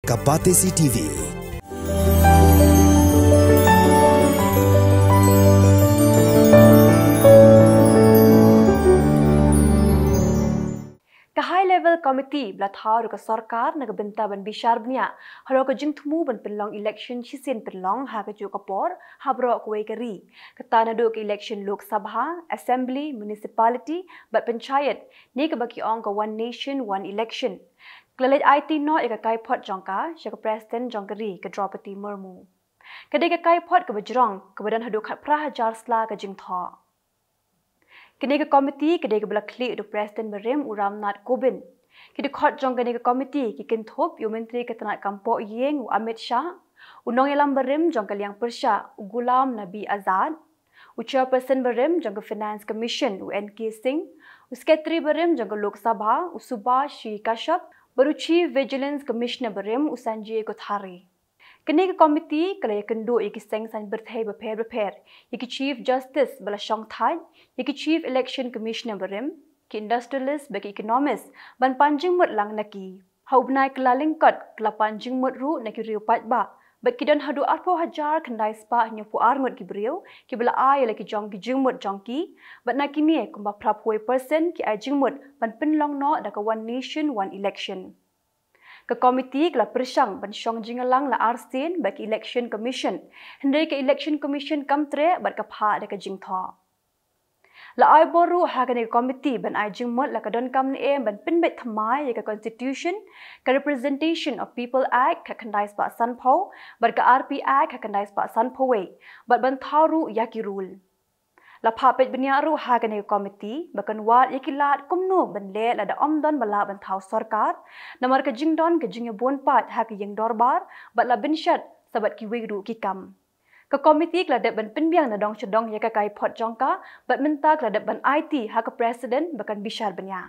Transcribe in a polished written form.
Kapatesi TV. High level committee belathau ke sarkar naga benta ban bishar bnia halo ke jingtmu ban penlong election chisin penlong ha ke kapor habro Kawei keri ketana do ke election lok sabha assembly municipality bat panchayat ni ke baki ong ke one nation one election klelet Aiti no ke Kaiphod jongka ke president jongkeri ke Draupadi Murmu kedai ke Kaiphod ke bajrong ke badan hadu khat prahajar sla ke jingtha Kini ke komiti kedai ke belah klik do Presiden Berem Uram Nat Kobin. Kini kot jong kini ke komiti kikin thop yu menteri ketenak kampok Yeng Amit Shah. Unong yalam Berem jong ke liang Persha Gulam Nabi Azad. Chairperson Berem jong ke Finance Commission UNK Singh. Sekretari Berem jong ke Lok Sabha Subhash Kashyap. Baru Chief Vigilance Commissioner Berem Sanjay Kothari. Kini ke komiti kalau kendo iki seng san berthai beper iki Chief Justice bala Shong Thai iki Chief Election Commissioner Berem ki industrialist bagi economist ban panjing mut lang naki hau benai kelaling kot kela panjing mut ru naki riu pat ba bat kidan hadu arpo hajar kendai spa hanya pu armut ki beriu ki bala ai laki jong ki jingmut jongki bat naki ni kumba prapoi person ki ai jingmut ban penlong no da ka one nation one election ke komiti kela persang ban syong jingalang la arsin bagi election commission hendai ke election commission kamtre bat ka pha de ka jingtha la ai boru ha ke komiti ban ai jingmot la ka don kam ni ban pinbet thamai ke constitution ke representation of people act ka kandai spa san pho bat ka rp act ka kandai spa san pho we bat ban tharu yaki rule la phapet beniaru ha ke komiti bakan wat yakilat kumno ban le la da omdon bala ban thau sarkar namar ke jingdon ke jingya bon pat ha ke yang dorbar bat la binshat sabat ki weru ki kam ke komiti kladap ban pinbiang na dong chedong ya ka Kaiphod jongka bat minta kladap ban IT ha ke president bakan bishar benya